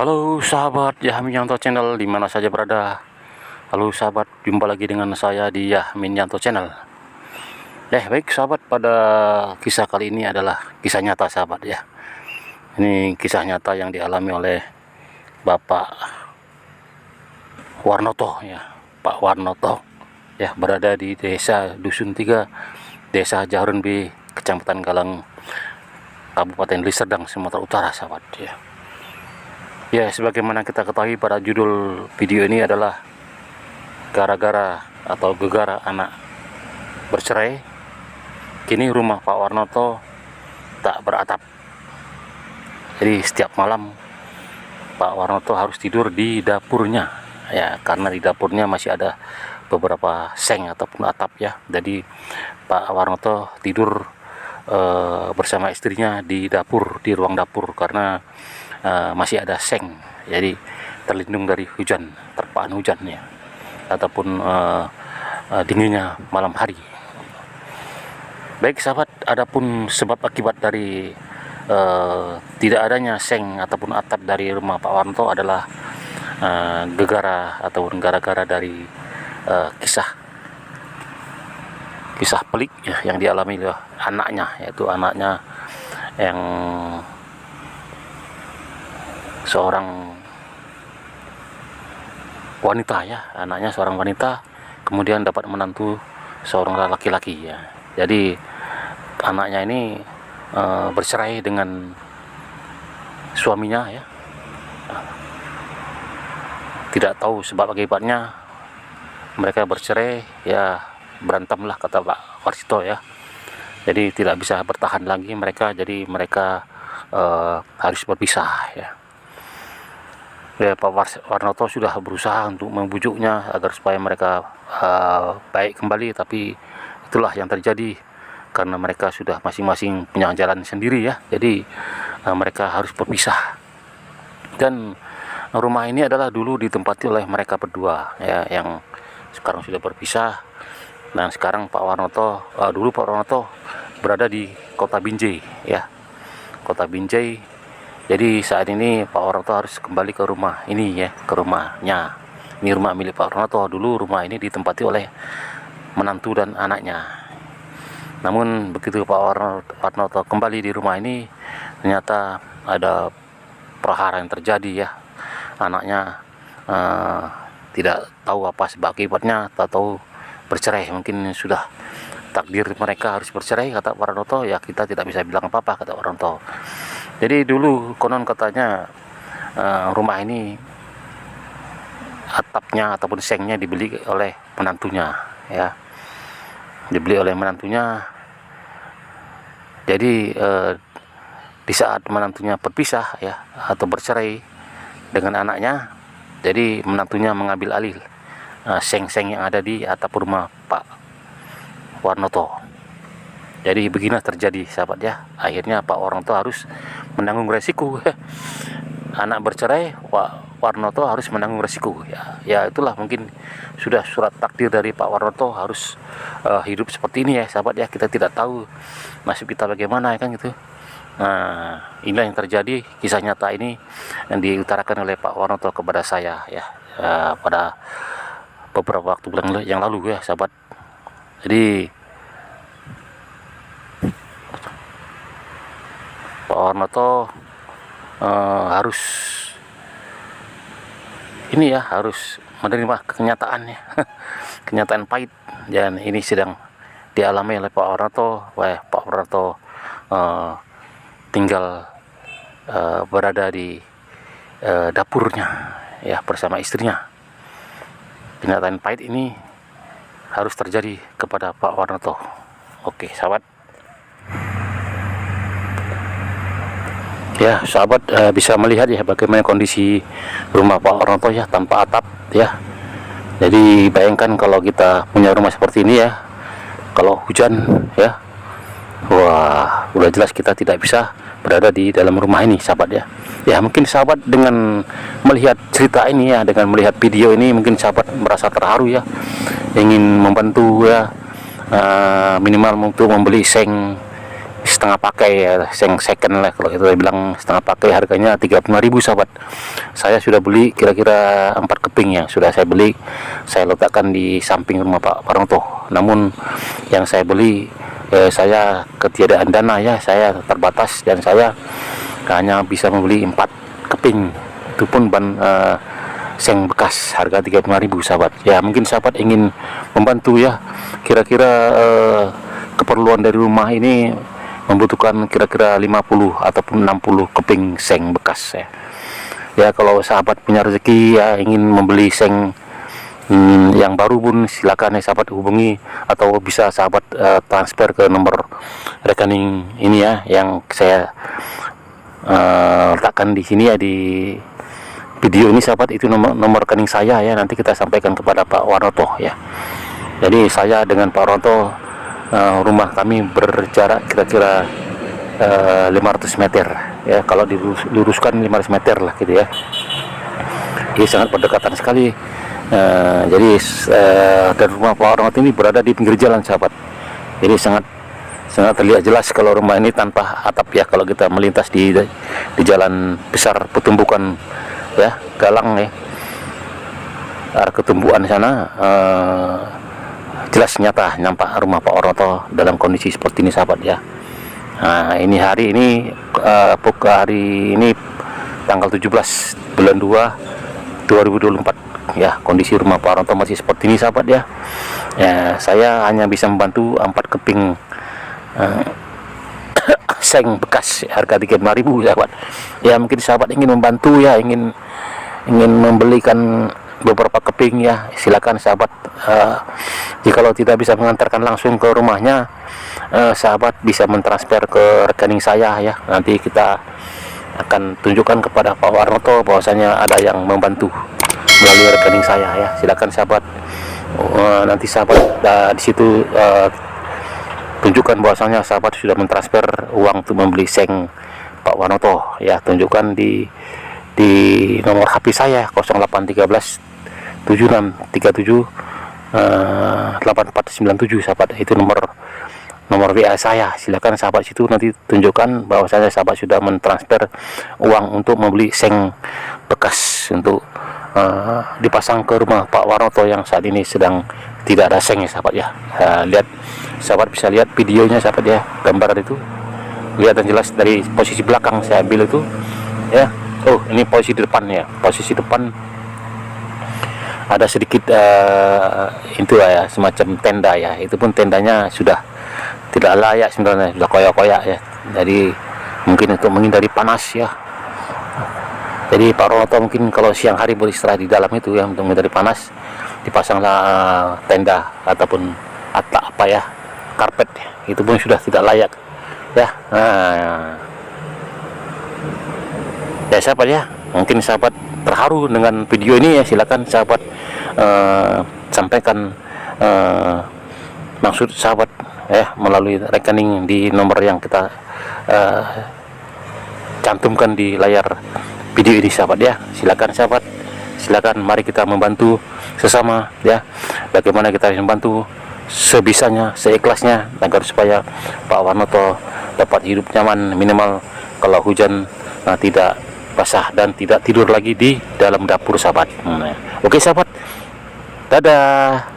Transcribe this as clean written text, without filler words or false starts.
Halo sahabat Yahmin Yanto Channel di mana saja berada. Halo sahabat, jumpa lagi dengan saya di Yahmin Yanto Channel. Baik sahabat, pada kisah kali ini adalah kisah nyata sahabat ya. Ini kisah nyata yang dialami oleh Bapak Warnoto ya, Pak Warnoto ya, berada di Desa Dusun 3, Desa Jahrun B, Kecamatan Galang, Kabupaten Deli Serdang, Sumatera Utara sahabat ya. Ya, sebagaimana kita ketahui pada judul video ini adalah gara-gara atau gegara anak bercerai, kini rumah Pak Warnoto tak beratap. Jadi setiap malam Pak Warnoto harus tidur di dapurnya ya, karena di dapurnya masih ada beberapa seng ataupun atap ya. Jadi Pak Warnoto tidur bersama istrinya di dapur, di ruang dapur, karena masih ada seng, jadi terlindung dari hujan, terpaan hujannya ataupun dinginnya malam hari. Baik sahabat, adapun sebab akibat dari tidak adanya seng ataupun atap dari rumah Pak Warnoto adalah gegara ataupun gara-gara dari kisah pelik ya, yang dialami oleh anaknya, yaitu anaknya yang seorang wanita ya, anaknya seorang wanita kemudian dapat menantu seorang laki-laki ya. Jadi anaknya ini bercerai dengan suaminya ya, tidak tahu sebab akibatnya mereka bercerai ya, berantemlah kata Pak Warsito ya. Jadi tidak bisa bertahan lagi mereka, jadi mereka harus berpisah ya. Pak Warnoto sudah berusaha untuk membujuknya agar supaya mereka baik kembali, tapi itulah yang terjadi karena mereka sudah masing-masing punya jalan sendiri ya. Jadi mereka harus berpisah. Dan rumah ini adalah dulu ditempati oleh mereka berdua ya, yang sekarang sudah berpisah. Dan sekarang Pak Warnoto, dulu Pak Warnoto berada di Kota Binjai ya, Kota Binjai. Jadi saat ini Pak Warnoto harus kembali ke rumah ini ya, ke rumahnya. Ini rumah milik Pak Warnoto. Dulu rumah ini ditempati oleh menantu dan anaknya. Namun begitu Pak Warnoto kembali di rumah ini, ternyata ada perhara yang terjadi ya. Anaknya tidak tahu apa sebab akibatnya, tak tahu bercerai. Mungkin sudah takdir mereka harus bercerai, kata Pak Warnoto. Ya kita tidak bisa bilang apa-apa, kata Warnoto. Jadi dulu konon katanya rumah ini atapnya ataupun sengnya dibeli oleh menantunya ya, dibeli oleh menantunya. Jadi di saat menantunya berpisah ya atau bercerai dengan anaknya, jadi menantunya mengambil alih seng-seng yang ada di atap rumah Pak Warnoto. Jadi beginilah terjadi sahabat ya. Akhirnya Pak Warnoto harus menanggung resiko. Anak bercerai, Pak Warnoto harus menanggung resiko ya. Ya itulah mungkin sudah surat takdir dari Pak Warnoto harus hidup seperti ini ya sahabat ya. Kita tidak tahu nasib kita bagaimana ya kan gitu. Nah, inilah yang terjadi, kisah nyata ini yang diutarakan oleh Pak Warnoto kepada saya ya, pada beberapa waktu yang lalu ya sahabat. Jadi Pak Warnoto harus ini ya, harus menerima kenyataannya, kenyataan pahit, dan ini sedang dialami oleh Pak Warnoto. Pak Warnoto tinggal berada di dapurnya ya bersama istrinya. Kenyataan pahit ini harus terjadi kepada Pak Warnoto. Oke sahabat ya, sahabat bisa melihat ya bagaimana kondisi rumah Pak Warnoto ya, tanpa atap ya. Jadi bayangkan kalau kita punya rumah seperti ini ya, kalau hujan ya, wah udah jelas kita tidak bisa berada di dalam rumah ini sahabat ya. Ya mungkin sahabat dengan melihat cerita ini ya, dengan melihat video ini, mungkin sahabat merasa terharu ya, ingin membantu ya, minimal untuk membeli seng setengah pakai ya, seng second lah kalau kita bilang, setengah pakai, harganya 35.000 sahabat. Saya sudah beli kira-kira 4 keping ya, sudah saya beli, saya letakkan di samping rumah Pak Paronto. Namun yang saya beli, saya ketiadaan dana ya, saya terbatas dan saya hanya bisa membeli 4 keping, itu pun seng bekas, harga 35.000 sahabat. Ya mungkin sahabat ingin membantu ya, kira-kira keperluan dari rumah ini membutuhkan kira-kira 50 ataupun 60 keping seng bekas ya. Ya kalau sahabat punya rezeki ya, ingin membeli seng yang baru pun silakan ya sahabat hubungi, atau bisa sahabat transfer ke nomor rekening ini ya, yang saya letakkan di sini ya, di video ini sahabat. Itu nomor rekening saya ya, nanti kita sampaikan kepada Pak Waroto ya. Jadi saya dengan Pak Waroto, rumah kami berjarak kira-kira 500 meter ya, kalau diluruskan 500 meter lah gitu ya. Ini sangat berdekatan sekali. Jadi dan rumah Pak Waroto ini berada di pinggir jalan sahabat. Jadi sangat terlihat jelas kalau rumah ini tanpa atap ya, kalau kita melintas di jalan besar petumbukan ya, galang ya, arah ketumbuhan sana, jelas nyata nampak rumah Pak Waroto dalam kondisi seperti ini sahabat ya. Nah ini hari ini tanggal 17 bulan 2 2024 ya, kondisi rumah Pak Waroto masih seperti ini sahabat ya. Ya saya hanya bisa membantu 4 keping seng bekas, harga 35.000 sahabat. Ya mungkin sahabat ingin membantu ya, ingin membelikan beberapa keping ya, silakan sahabat. Jikalau tidak bisa mengantarkan langsung ke rumahnya, sahabat bisa mentransfer ke rekening saya ya. Nanti kita akan tunjukkan kepada Pak Waroto bahwasanya ada yang membantu melalui rekening saya ya. Silakan sahabat, nanti sahabat di situ tunjukkan bahwasanya sahabat sudah mentransfer uang untuk membeli seng Pak Waroto ya. Tunjukkan di nomor HP saya 0813 7637 8497 sahabat. Itu nomor WA saya. Silakan sahabat situ nanti tunjukkan bahwasanya sahabat sudah mentransfer uang untuk membeli seng bekas untuk dipasang ke rumah Pak Waroto yang saat ini sedang tidak ada seng ya sahabat ya. Lihat sahabat, bisa lihat videonya sahabat ya, gambar itu lihat dan jelas dari posisi belakang saya ambil itu ya. Oh ini posisi depan ya, posisi depan ada sedikit itu ya, semacam tenda ya. Itu pun tendanya sudah tidak layak sebenarnya, sudah koyak-koyak ya. Jadi mungkin untuk menghindari panas ya. Jadi Pak Waroto mungkin kalau siang hari beristirahat di dalam itu ya, untuk menghindari panas, dipasanglah tenda ataupun atap apa ya, karpet. Itu pun sudah tidak layak ya. Ya sahabat ya, mungkin sahabat terharu dengan video ini ya, silakan sahabat sampaikan maksud sahabat ya melalui rekening di nomor yang kita cantumkan di layar video ini sahabat ya. Silakan sahabat, silakan mari kita membantu sesama ya. Bagaimana kita membantu sebisanya, seikhlasnya, agar supaya Pak Waroto dapat hidup nyaman, minimal kalau hujan tidak basah dan tidak tidur lagi di dalam dapur sahabat. Oke sahabat, dadah.